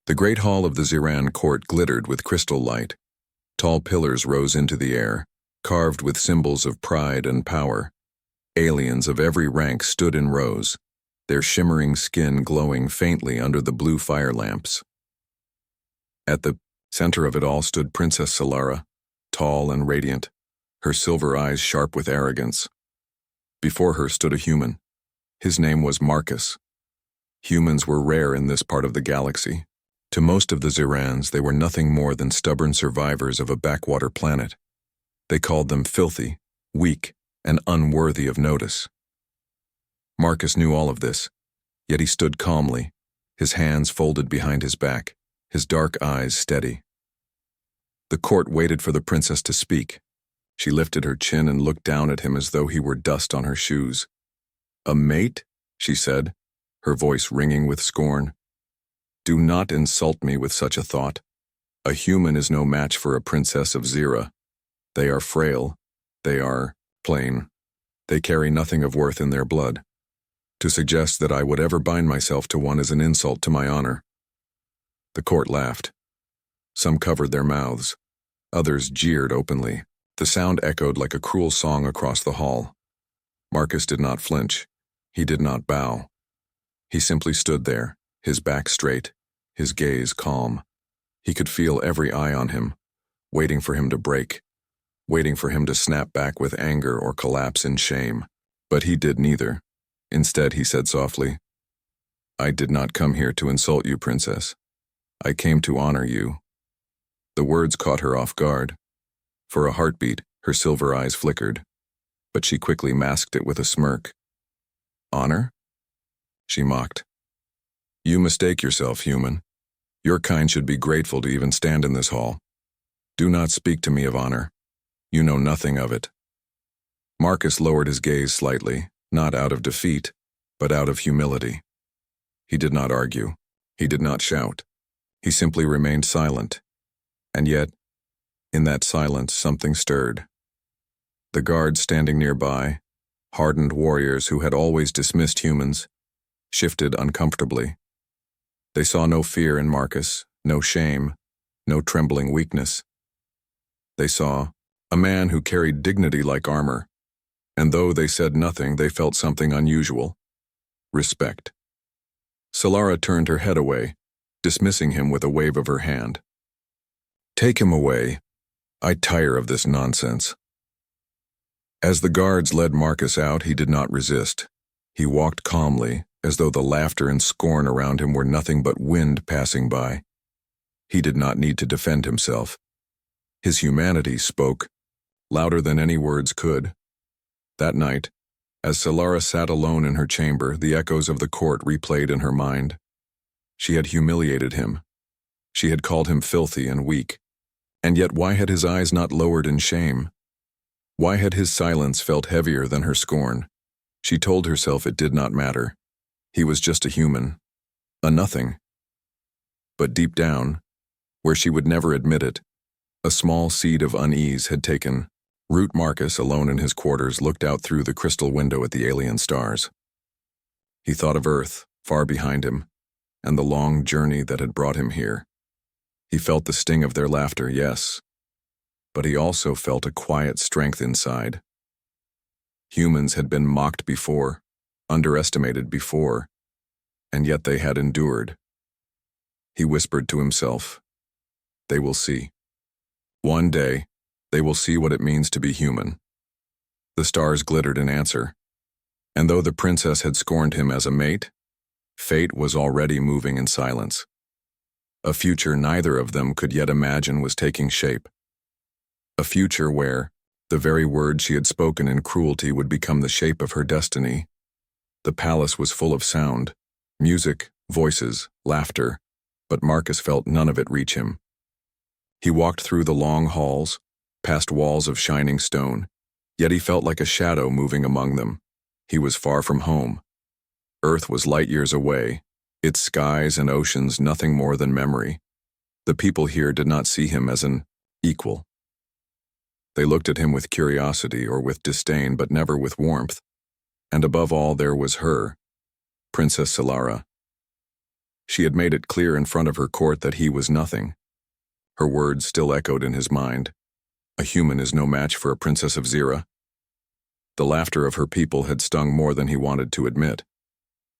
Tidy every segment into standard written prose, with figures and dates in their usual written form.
The great hall of the Ziran court glittered with crystal light. Tall pillars rose into the air, carved with symbols of pride and power. Aliens of every rank stood in rows, their shimmering skin glowing faintly under the blue fire lamps. At the center of it all stood Princess Solara, tall and radiant, her silver eyes sharp with arrogance. Before her stood a human. His name was Marcus. Humans were rare in this part of the galaxy. To most of the Zirans, they were nothing more than stubborn survivors of a backwater planet. They called them filthy, weak, and unworthy of notice. Marcus knew all of this, yet he stood calmly, his hands folded behind his back, his dark eyes steady. The court waited for the princess to speak. She lifted her chin and looked down at him as though he were dust on her shoes. "A mate?" she said, her voice ringing with scorn. "Do not insult me with such a thought. A human is no match for a princess of Zira. They are frail. They are plain. They carry nothing of worth in their blood. To suggest that I would ever bind myself to one is an insult to my honor." The court laughed. Some covered their mouths. Others jeered openly. The sound echoed like a cruel song across the hall. Marcus did not flinch. He did not bow. He simply stood there, his back straight, his gaze calm. He could feel every eye on him, waiting for him to break, waiting for him to snap back with anger or collapse in shame. But he did neither. Instead, he said softly, "I did not come here to insult you, princess. I came to honor you." The words caught her off guard. For a heartbeat, her silver eyes flickered, but she quickly masked it with a smirk. "Honor?" she mocked. "You mistake yourself, human. Your kind should be grateful to even stand in this hall. Do not speak to me of honor. You know nothing of it." Marcus lowered his gaze slightly, not out of defeat, but out of humility. He did not argue. He did not shout. He simply remained silent. And yet, in that silence, something stirred. The guards standing nearby, hardened warriors who had always dismissed humans, shifted uncomfortably. They saw no fear in Marcus, no shame, no trembling weakness. They saw a man who carried dignity like armor, and though they said nothing, they felt something unusual: respect. Solara turned her head away, dismissing him with a wave of her hand. "Take him away. I tire of this nonsense." As the guards led Marcus out, he did not resist. He walked calmly, as though the laughter and scorn around him were nothing but wind passing by. He did not need to defend himself. His humanity spoke, louder than any words could. That night, as Solara sat alone in her chamber, the echoes of the court replayed in her mind. She had humiliated him. She had called him filthy and weak. And yet why had his eyes not lowered in shame? Why had his silence felt heavier than her scorn? She told herself it did not matter. He was just a human, a nothing. But deep down, where she would never admit it, a small seed of unease had taken root. Marcus, alone in his quarters, looked out through the crystal window at the alien stars. He thought of Earth, far behind him, and the long journey that had brought him here. He felt the sting of their laughter, yes, but he also felt a quiet strength inside. Humans had been mocked before, underestimated before, and yet they had endured. He whispered to himself, "They will see. One day, they will see what it means to be human." The stars glittered in answer, and though the princess had scorned him as a mate, fate was already moving in silence. A future neither of them could yet imagine was taking shape. A future where the very words she had spoken in cruelty would become the shape of her destiny. The palace was full of sound, music, voices, laughter, but Marcus felt none of it reach him. He walked through the long halls, past walls of shining stone, yet he felt like a shadow moving among them. He was far from home. Earth was light years away, its skies and oceans nothing more than memory. The people here did not see him as an equal. They looked at him with curiosity or with disdain, but never with warmth. And above all, there was her, Princess Solara. She had made it clear in front of her court that he was nothing. Her words still echoed in his mind. A human is no match for a princess of Zira. The laughter of her people had stung more than he wanted to admit.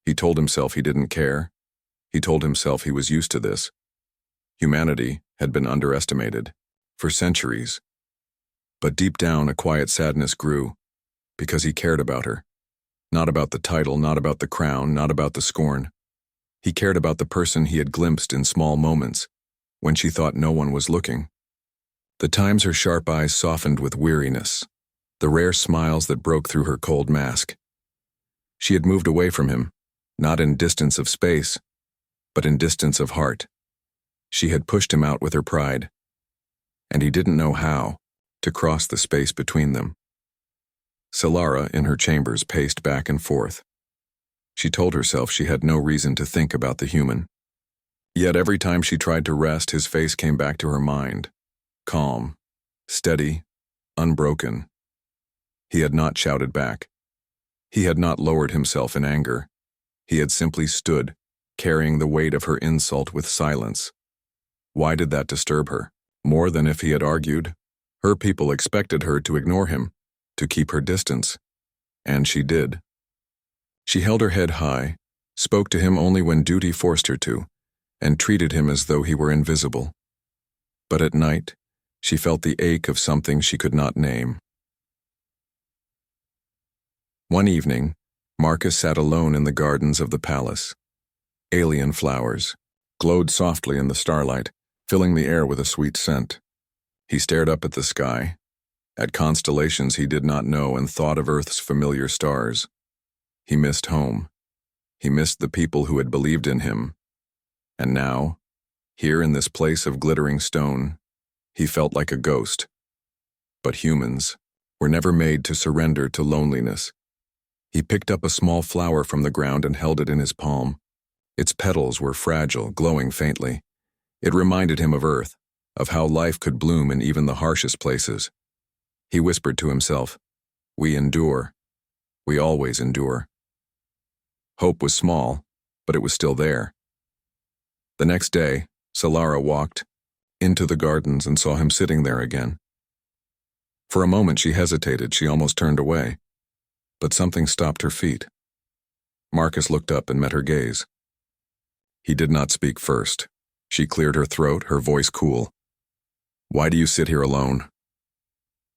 He told himself he didn't care. He told himself he was used to this. Humanity had been underestimated for centuries. But deep down, a quiet sadness grew, because he cared about her. Not about the title, not about the crown, not about the scorn. He cared about the person he had glimpsed in small moments, when she thought no one was looking. The times her sharp eyes softened with weariness, the rare smiles that broke through her cold mask. She had moved away from him, not in distance of space, but in distance of heart. She had pushed him out with her pride, and he didn't know how to cross the space between them. Solara, in her chambers, paced back and forth. She told herself she had no reason to think about the human. Yet every time she tried to rest, his face came back to her mind. Calm, steady, unbroken. He had not shouted back. He had not lowered himself in anger. He had simply stood, carrying the weight of her insult with silence. Why did that disturb her? More than if he had argued. Her people expected her to ignore him, to keep her distance. And she did. She held her head high, spoke to him only when duty forced her to, and treated him as though he were invisible. But at night, she felt the ache of something she could not name. One evening, Marcus sat alone in the gardens of the palace. Alien flowers glowed softly in the starlight, filling the air with a sweet scent. He stared up at the sky, at constellations he did not know, and thought of Earth's familiar stars. He missed home. He missed the people who had believed in him. And now, here in this place of glittering stone, he felt like a ghost. But humans were never made to surrender to loneliness. He picked up a small flower from the ground and held it in his palm. Its petals were fragile, glowing faintly. It reminded him of Earth, of how life could bloom in even the harshest places. He whispered to himself, "We endure. We always endure." Hope was small, but it was still there. The next day, Solara walked into the gardens and saw him sitting there again. For a moment she hesitated, she almost turned away. But something stopped her feet. Marcus looked up and met her gaze. He did not speak first. She cleared her throat, her voice cool. "Why do you sit here alone?"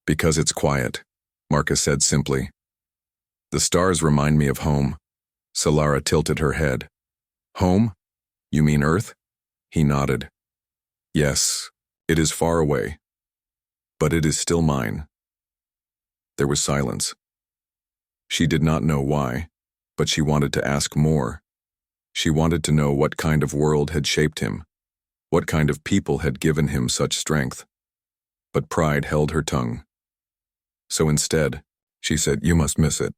"Because it's quiet," Marcus said simply. "The stars remind me of home." Solara tilted her head. "Home? You mean Earth?" He nodded. "Yes, it is far away, but it is still mine." There was silence. She did not know why, but she wanted to ask more. She wanted to know what kind of world had shaped him, what kind of people had given him such strength. But pride held her tongue. So instead, she said, "You must miss it."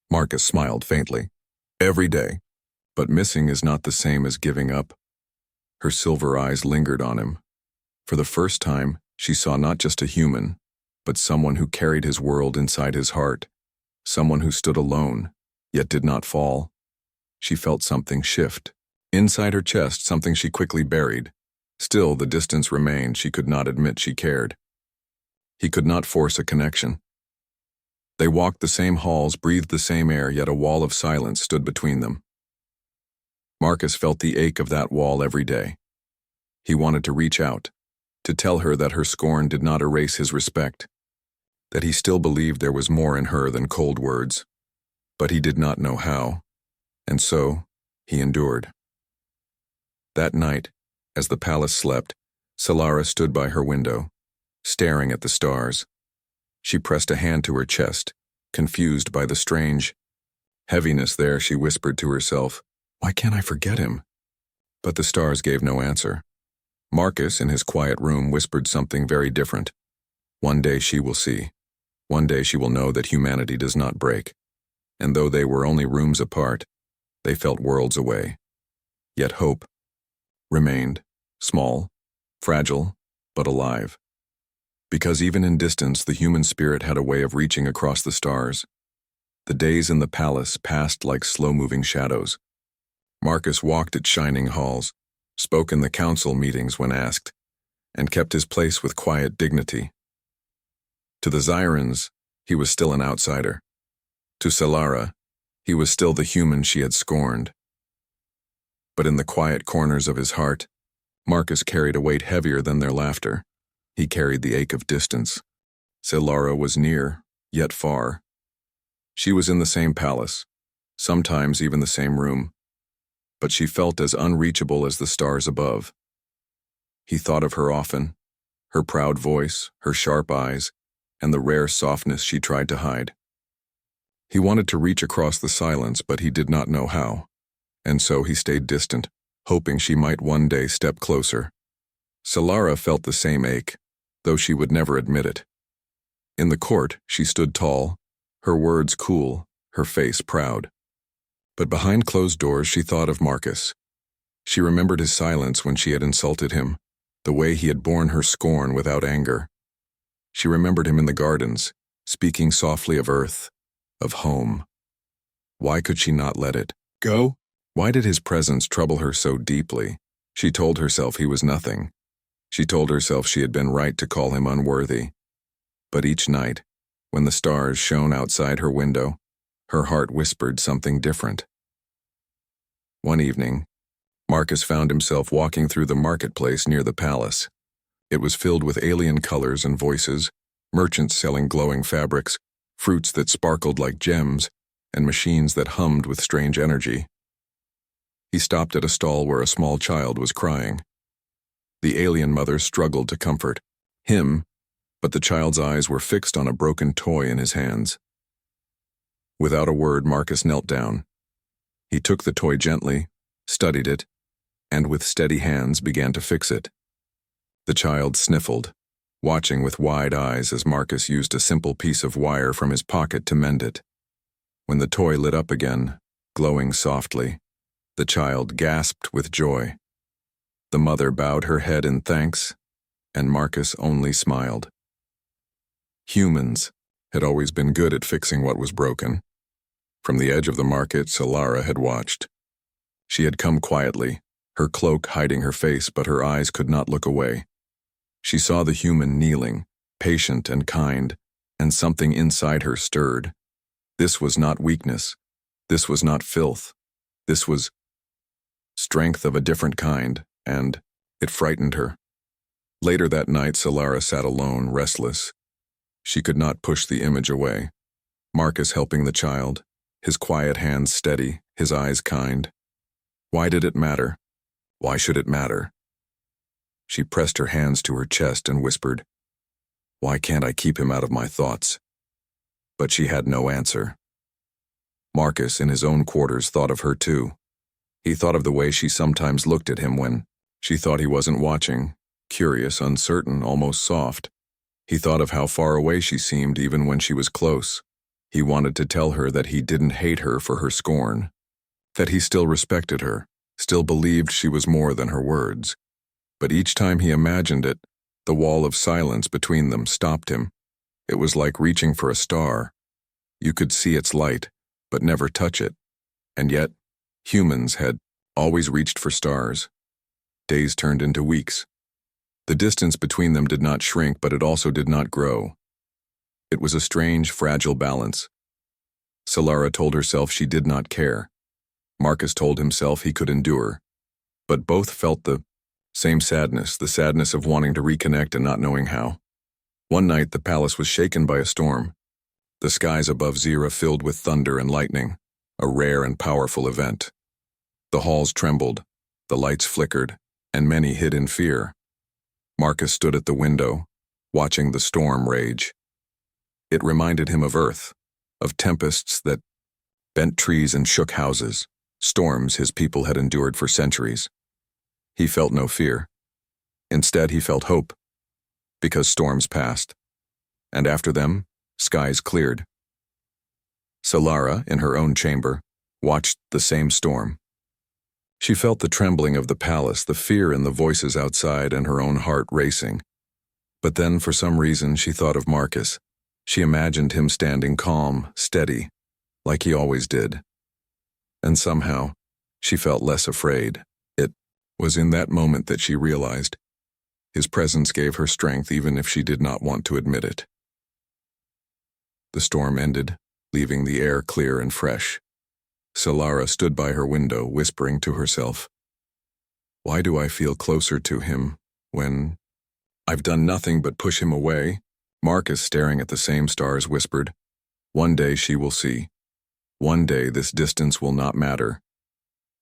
Marcus smiled faintly. "Every day. But missing is not the same as giving up." Her silver eyes lingered on him. For the first time, she saw not just a human, but someone who carried his world inside his heart. Someone who stood alone, yet did not fall. She felt something shift. Inside her chest, something she quickly buried. Still, the distance remained. She could not admit she cared. He could not force a connection. They walked the same halls, breathed the same air, yet a wall of silence stood between them. Marcus felt the ache of that wall every day. He wanted to reach out, to tell her that her scorn did not erase his respect, that he still believed there was more in her than cold words. But he did not know how, and so he endured. That night, as the palace slept, Solara stood by her window, staring at the stars. She pressed a hand to her chest, confused by the strange heaviness there. She whispered to herself, "Why can't I forget him?" But the stars gave no answer. Marcus, in his quiet room, whispered something very different. One day she will see. One day she will know that humanity does not break. And though they were only rooms apart, they felt worlds away. Yet hope remained, small, fragile, but alive. Because even in distance, the human spirit had a way of reaching across the stars. The days in the palace passed like slow-moving shadows. Marcus walked its shining halls, spoke in the council meetings when asked, and kept his place with quiet dignity. To the Zyrans, he was still an outsider. To Solara, he was still the human she had scorned. But in the quiet corners of his heart, Marcus carried a weight heavier than their laughter. He carried the ache of distance. Solara was near, yet far. She was in the same palace, sometimes even the same room, but she felt as unreachable as the stars above. He thought of her often, her proud voice, her sharp eyes, and the rare softness she tried to hide. He wanted to reach across the silence, but he did not know how, and so he stayed distant, hoping she might one day step closer. Solara felt the same ache, though she would never admit it. In the court, she stood tall, her words cool, her face proud. But behind closed doors, she thought of Marcus. She remembered his silence when she had insulted him, the way he had borne her scorn without anger. She remembered him in the gardens, speaking softly of earth, of home. Why could she not let it go? Why did his presence trouble her so deeply? She told herself he was nothing. She told herself she had been right to call him unworthy. But each night, when the stars shone outside her window, her heart whispered something different. One evening, Marcus found himself walking through the marketplace near the palace. It was filled with alien colors and voices, merchants selling glowing fabrics, fruits that sparkled like gems, and machines that hummed with strange energy. He stopped at a stall where a small child was crying. The alien mother struggled to comfort him, but the child's eyes were fixed on a broken toy in his hands. Without a word, Marcus knelt down. He took the toy gently, studied it, and with steady hands began to fix it. The child sniffled, watching with wide eyes as Marcus used a simple piece of wire from his pocket to mend it. When the toy lit up again, glowing softly, the child gasped with joy. The mother bowed her head in thanks, and Marcus only smiled. Humans had always been good at fixing what was broken. From the edge of the market, Solara had watched. She had come quietly, her cloak hiding her face, but her eyes could not look away. She saw the human kneeling, patient and kind, and something inside her stirred. This was not weakness. This was not filth. This was strength of a different kind, and it frightened her. Later that night, Solara sat alone, restless. She could not push the image away. Marcus helping the child, his quiet hands steady, his eyes kind. Why did it matter? Why should it matter? She pressed her hands to her chest and whispered, "Why can't I keep him out of my thoughts?" But she had no answer. Marcus, in his own quarters, thought of her too. He thought of the way she sometimes looked at him when she thought he wasn't watching, curious, uncertain, almost soft. He thought of how far away she seemed even when she was close. He wanted to tell her that he didn't hate her for her scorn, that he still respected her, still believed she was more than her words. But each time he imagined it, the wall of silence between them stopped him. It was like reaching for a star. You could see its light, but never touch it. And yet, humans had always reached for stars. Days turned into weeks. The distance between them did not shrink, but it also did not grow. It was a strange, fragile balance. Solara told herself she did not care. Marcus told himself he could endure. But both felt the same sadness, the sadness of wanting to reconnect and not knowing how. One night, the palace was shaken by a storm. The skies above Zira filled with thunder and lightning, a rare and powerful event. The halls trembled, the lights flickered, and many hid in fear. Marcus stood at the window, watching the storm rage. It reminded him of Earth, of tempests that bent trees and shook houses, storms his people had endured for centuries. He felt no fear. Instead, he felt hope, because storms passed, and after them, skies cleared. Solara, in her own chamber, watched the same storm. She felt the trembling of the palace, the fear in the voices outside, and her own heart racing. But then, for some reason, she thought of Marcus. She imagined him standing calm, steady, like he always did. And somehow, She felt less afraid. It was in that moment that she realized his presence gave her strength even if she did not want to admit it. The storm ended, leaving the air clear and fresh. Solara stood by her window, whispering to herself, "Why do I feel closer to him when I've done nothing but push him away?" Marcus, staring at the same stars, whispered, "One day she will see. One day this distance will not matter."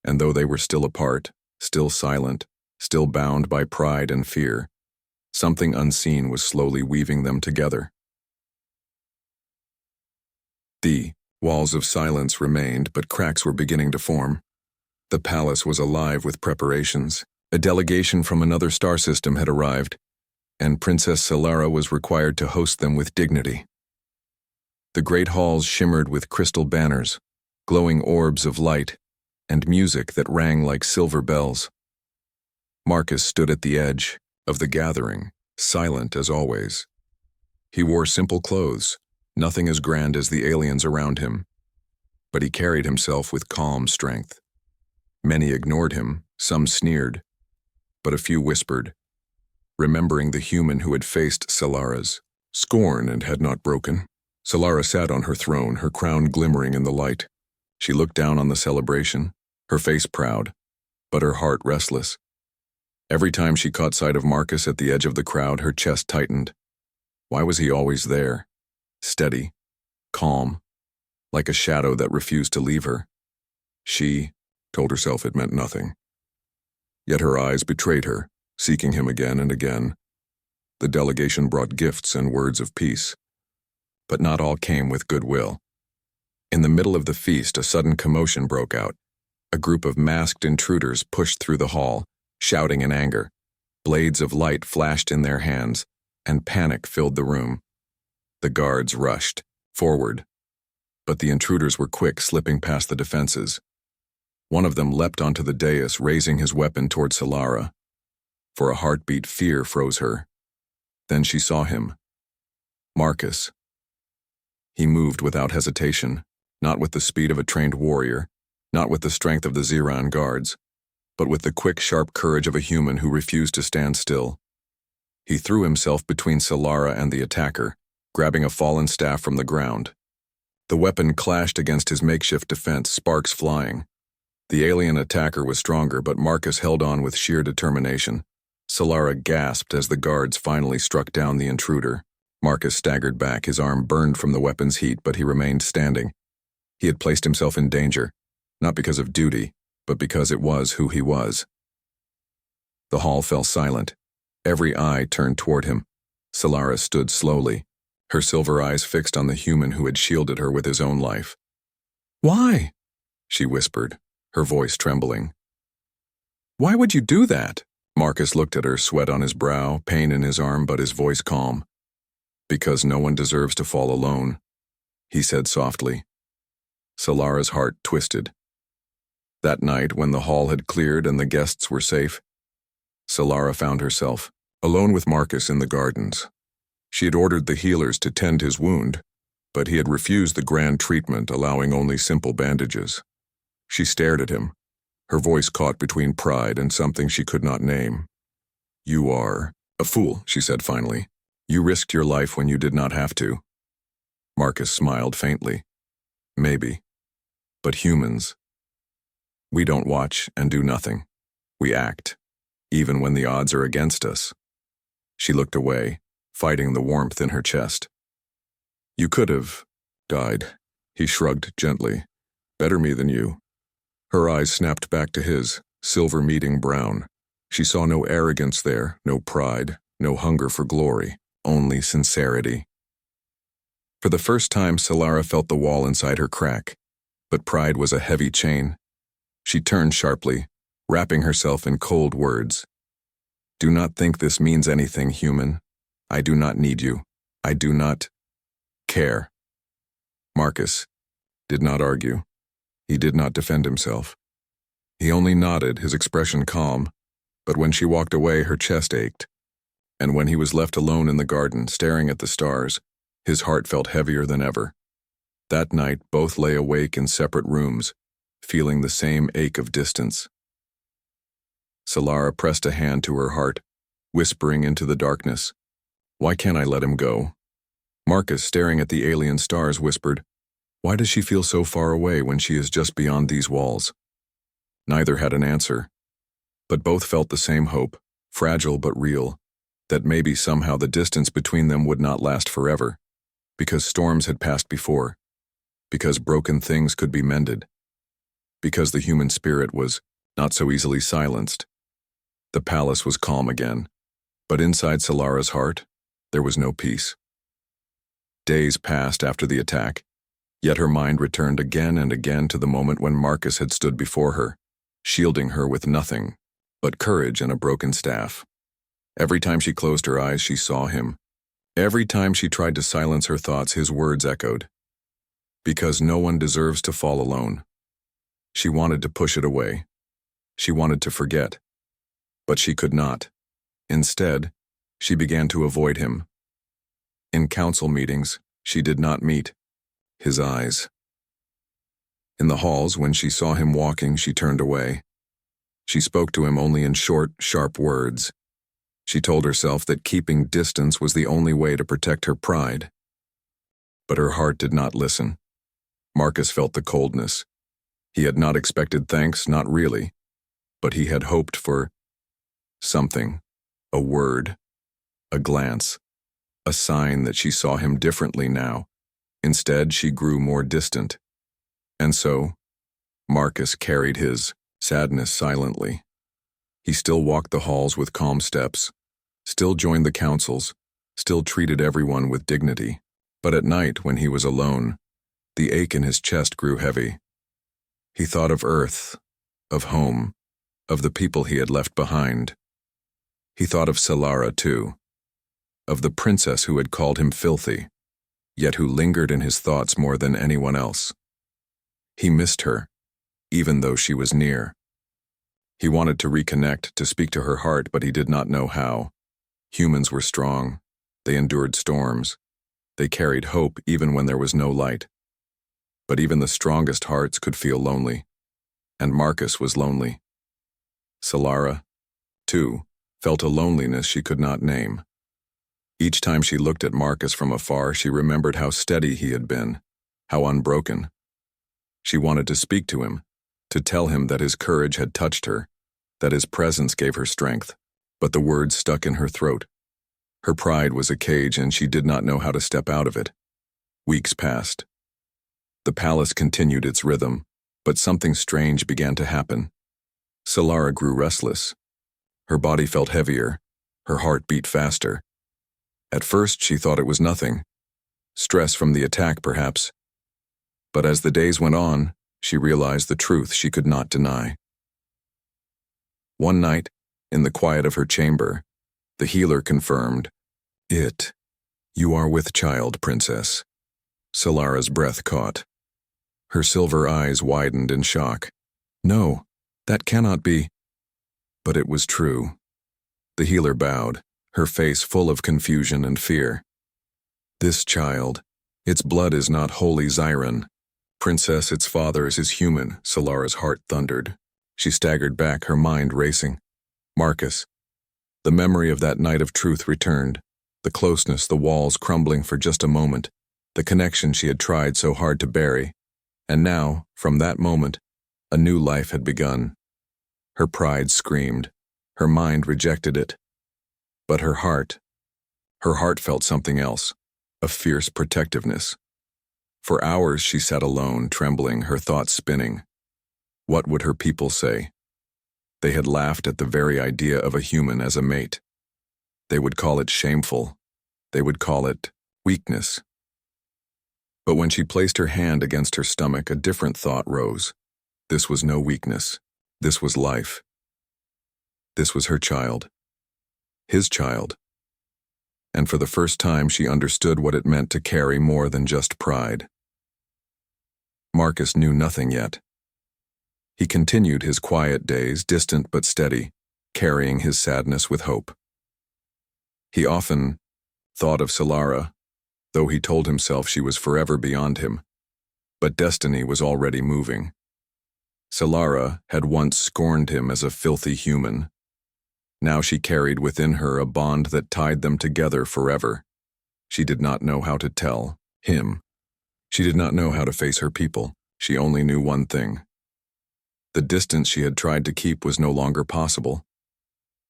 And though they were still apart, still silent, still bound by pride and fear, something unseen was slowly weaving them together. The walls of silence remained, but cracks were beginning to form. The palace was alive with preparations. A delegation from another star system had arrived, and Princess Solara was required to host them with dignity. The great halls shimmered with crystal banners, glowing orbs of light, and music that rang like silver bells. Marcus stood at the edge of the gathering, silent as always. He wore simple clothes, nothing as grand as the aliens around him, but he carried himself with calm strength. Many ignored him, some sneered, but a few whispered, remembering the human who had faced Solara's scorn and had not broken. Solara sat on her throne, her crown glimmering in the light. She looked down on the celebration, her face proud, but her heart restless. Every time she caught sight of Marcus at the edge of the crowd, her chest tightened. Why was he always there? Steady, calm, like a shadow that refused to leave her. She told herself it meant nothing. Yet her eyes betrayed her, seeking him again and again. The delegation brought gifts and words of peace, but not all came with goodwill. In the middle of the feast, a sudden commotion broke out. A group of masked intruders pushed through the hall, shouting in anger. Blades of light flashed in their hands, and panic filled the room. The guards rushed forward, but the intruders were quick, slipping past the defenses. One of them leapt onto the dais, raising his weapon toward Solara. For a heartbeat, fear froze her. Then she saw him. Marcus. He moved without hesitation, not with the speed of a trained warrior, not with the strength of the Ziran guards, but with the quick, sharp courage of a human who refused to stand still. He threw himself between Solara and the attacker, grabbing a fallen staff from the ground. The weapon clashed against his makeshift defense, sparks flying. The alien attacker was stronger, but Marcus held on with sheer determination. Solara gasped as the guards finally struck down the intruder. Marcus staggered back, his arm burned from the weapon's heat, but he remained standing. He had placed himself in danger, not because of duty, but because it was who he was. The hall fell silent. Every eye turned toward him. Solara stood slowly, her silver eyes fixed on the human who had shielded her with his own life. "Why?" she whispered, her voice trembling. "Why would you do that?" Marcus looked at her, sweat on his brow, pain in his arm, but his voice calm. "Because no one deserves to fall alone," he said softly. Solara's heart twisted. That night, when the hall had cleared and the guests were safe, Solara found herself alone with Marcus in the gardens. She had ordered the healers to tend his wound, but he had refused the grand treatment, allowing only simple bandages. She stared at him, her voice caught between pride and something she could not name. "You are a fool," she said finally. "You risked your life when you did not have to." Marcus smiled faintly. "Maybe. But humans, we don't watch and do nothing. We act, even when the odds are against us." She looked away, fighting the warmth in her chest. "You could have died," he shrugged gently. "Better me than you." Her eyes snapped back to his, silver meeting brown. She saw no arrogance there, no pride, no hunger for glory, only sincerity. For the first time, Solara felt the wall inside her crack, but pride was a heavy chain. She turned sharply, wrapping herself in cold words. "Do not think this means anything, human. I do not need you. I do not care." Marcus did not argue. He did not defend himself. He only nodded, his expression calm, but when she walked away, her chest ached. And when he was left alone in the garden, staring at the stars, his heart felt heavier than ever. That night, both lay awake in separate rooms, feeling the same ache of distance. Solara pressed a hand to her heart, whispering into the darkness, "Why can't I let him go?" Marcus, staring at the alien stars, whispered, "Why does she feel so far away when she is just beyond these walls?" Neither had an answer, but both felt the same hope, fragile but real, that maybe somehow the distance between them would not last forever, because storms had passed before, because broken things could be mended, because the human spirit was not so easily silenced. The palace was calm again, but inside Solara's heart, there was no peace. Days passed after the attack, yet her mind returned again and again to the moment when Marcus had stood before her, shielding her with nothing but courage and a broken staff. Every time she closed her eyes, she saw him. Every time she tried to silence her thoughts, his words echoed. Because no one deserves to fall alone. She wanted to push it away. She wanted to forget. But she could not. Instead, she began to avoid him. In council meetings, she did not meet his eyes. In the halls, when she saw him walking, she turned away. She spoke to him only in short, sharp words. She told herself that keeping distance was the only way to protect her pride. But her heart did not listen. Marcus felt the coldness. He had not expected thanks, not really, but he had hoped for something, a word, a glance, a sign that she saw him differently now. Instead, she grew more distant. And so, Marcus carried his sadness silently. He still walked the halls with calm steps, still joined the councils, still treated everyone with dignity. But at night, when he was alone, the ache in his chest grew heavy. He thought of Earth, of home, of the people he had left behind. He thought of Solara, too, of the princess who had called him filthy, yet who lingered in his thoughts more than anyone else. He missed her, even though she was near. He wanted to reconnect, to speak to her heart, but he did not know how. Humans were strong. They endured storms. They carried hope even when there was no light. But even the strongest hearts could feel lonely. And Marcus was lonely. Solara, too, felt a loneliness she could not name. Each time she looked at Marcus from afar, she remembered how steady he had been, how unbroken. She wanted to speak to him, to tell him that his courage had touched her, that his presence gave her strength, but the words stuck in her throat. Her pride was a cage and she did not know how to step out of it. Weeks passed. The palace continued its rhythm, but something strange began to happen. Solara grew restless. Her body felt heavier, her heart beat faster. At first she thought it was nothing. Stress from the attack, perhaps. But as the days went on, she realized the truth she could not deny. One night, in the quiet of her chamber, the healer confirmed, "You are with child, princess." Solara's breath caught. Her silver eyes widened in shock. "No, that cannot be." But it was true. The healer bowed, her face full of confusion and fear. "This child, its blood is not holy Zyron. Princess, its father is human," Solara's heart thundered. She staggered back, her mind racing. Marcus. The memory of that night of truth returned. The closeness, the walls crumbling for just a moment. The connection she had tried so hard to bury. And now, from that moment, a new life had begun. Her pride screamed. Her mind rejected it. But her heart felt something else, a fierce protectiveness. For hours she sat alone, trembling, her thoughts spinning. What would her people say? They had laughed at the very idea of a human as a mate. They would call it shameful. They would call it weakness. But when she placed her hand against her stomach, a different thought rose. This was no weakness. This was life. This was her child. His child. And for the first time she understood what it meant to carry more than just pride. Marcus knew nothing yet. He continued his quiet days, distant but steady, carrying his sadness with hope. He often thought of Solara, though he told himself she was forever beyond him. But destiny was already moving. Solara had once scorned him as a filthy human. Now she carried within her a bond that tied them together forever. She did not know how to tell him. She did not know how to face her people. She only knew one thing. The distance she had tried to keep was no longer possible.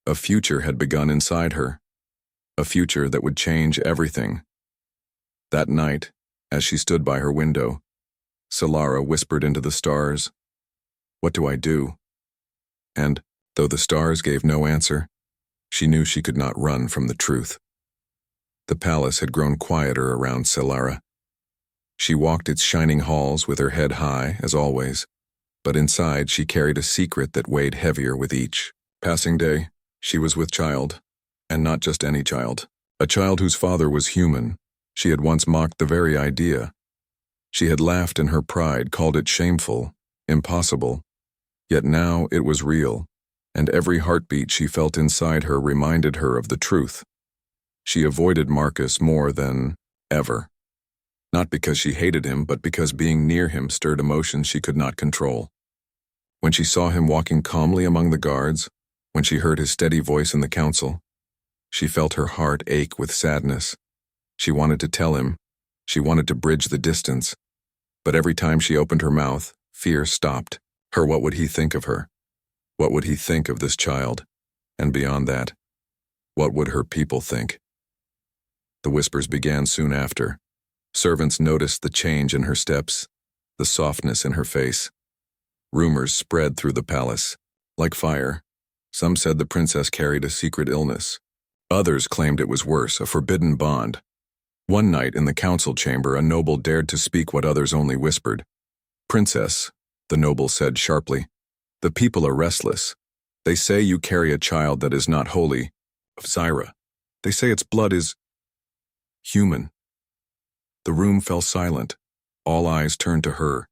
A future had begun inside her. A future that would change everything. That night, as she stood by her window, Solara whispered into the stars, "What do I do?" And, though the stars gave no answer, she knew she could not run from the truth. The palace had grown quieter around Solara. She walked its shining halls with her head high, as always, but inside she carried a secret that weighed heavier with each passing day. She was with child, and not just any child. A child whose father was human. She had once mocked the very idea. She had laughed in her pride, called it shameful, impossible. Yet now it was real, and every heartbeat she felt inside her reminded her of the truth. She avoided Marcus more than ever. Not because she hated him, but because being near him stirred emotions she could not control. When she saw him walking calmly among the guards, when she heard his steady voice in the council, she felt her heart ache with sadness. She wanted to tell him. She wanted to bridge the distance. But every time she opened her mouth, fear stopped her. What would he think of her? What would he think of this child? And beyond that, what would her people think? The whispers began soon after. Servants noticed the change in her steps, the softness in her face. Rumors spread through the palace, like fire. Some said the princess carried a secret illness. Others claimed it was worse, a forbidden bond. One night in the council chamber, a noble dared to speak what others only whispered. "Princess," the noble said sharply, "the people are restless. They say you carry a child that is not holy, of Zyra. They say its blood is human." The room fell silent. All eyes turned to her.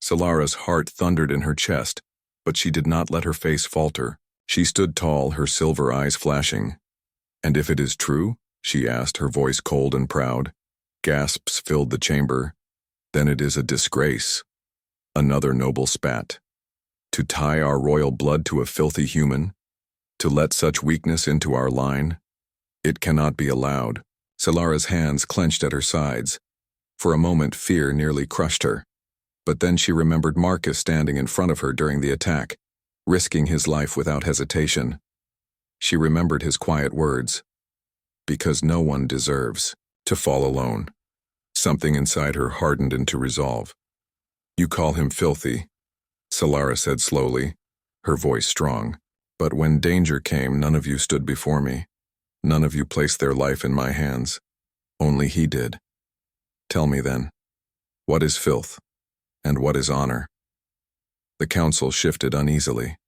Solara's heart thundered in her chest, but she did not let her face falter. She stood tall, her silver eyes flashing. "And if it is true?" she asked, her voice cold and proud. Gasps filled the chamber. "Then it is a disgrace." Another noble spat. "To tie our royal blood to a filthy human? To let such weakness into our line? It cannot be allowed." Solara's hands clenched at her sides. For a moment, fear nearly crushed her. But then she remembered Marcus standing in front of her during the attack, risking his life without hesitation. She remembered his quiet words, "Because no one deserves to fall alone." Something inside her hardened into resolve. "You call him filthy," Solara said slowly, her voice strong. "But when danger came, none of you stood before me. None of you placed their life in my hands. Only he did. Tell me then, what is filth, and what is honor?" The council shifted uneasily.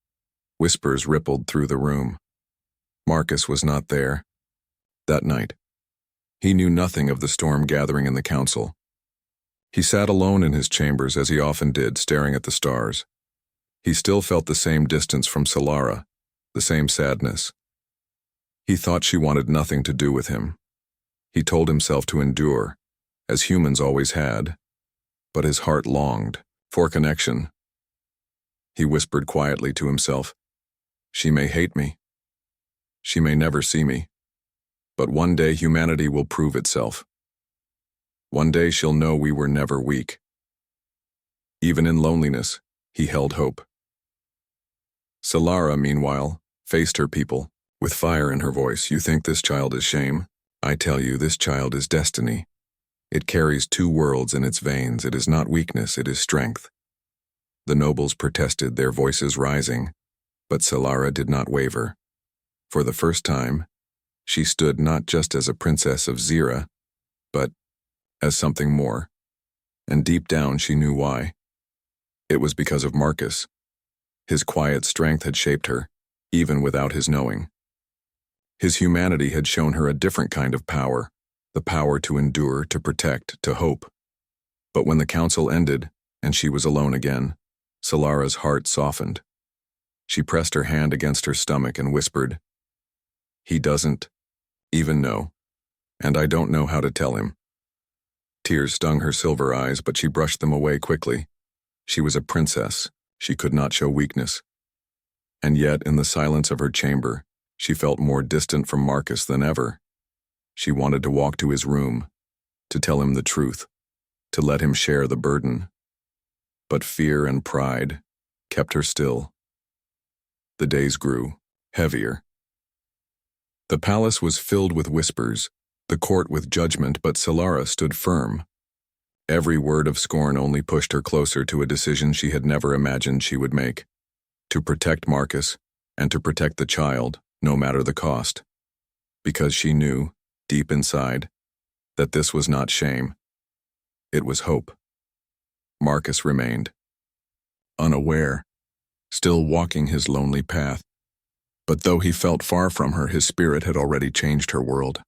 Whispers rippled through the room. Marcus was not there that night. He knew nothing of the storm gathering in the council. He sat alone in his chambers as he often did, staring at the stars. He still felt the same distance from Solara, the same sadness. He thought she wanted nothing to do with him. He told himself to endure, as humans always had, but his heart longed for connection. He whispered quietly to himself, "She may hate me. She may never see me. But one day humanity will prove itself. One day she'll know we were never weak." Even in loneliness, he held hope. Solara, meanwhile, faced her people. With fire in her voice, "You think this child is shame? I tell you, this child is destiny. It carries two worlds in its veins. It is not weakness, it is strength." The nobles protested, their voices rising, but Solara did not waver. For the first time, she stood not just as a princess of Zyra, but as something more. And deep down she knew why. It was because of Marcus. His quiet strength had shaped her, even without his knowing. His humanity had shown her a different kind of power, the power to endure, to protect, to hope. But when the council ended, and she was alone again, Solara's heart softened. She pressed her hand against her stomach and whispered, "He doesn't even know, and I don't know how to tell him." Tears stung her silver eyes, but she brushed them away quickly. She was a princess, She could not show weakness. And yet, in the silence of her chamber, she felt more distant from Marcus than ever. She wanted to walk to his room, to tell him the truth, to let him share the burden. But fear and pride kept her still. The days grew heavier. The palace was filled with whispers, the court with judgment, but Solara stood firm. Every word of scorn only pushed her closer to a decision she had never imagined she would make: to protect Marcus and to protect the child, no matter the cost. Because she knew, deep inside, that this was not shame. It was hope. Marcus remained, unaware, still walking his lonely path. But though he felt far from her, his spirit had already changed her world.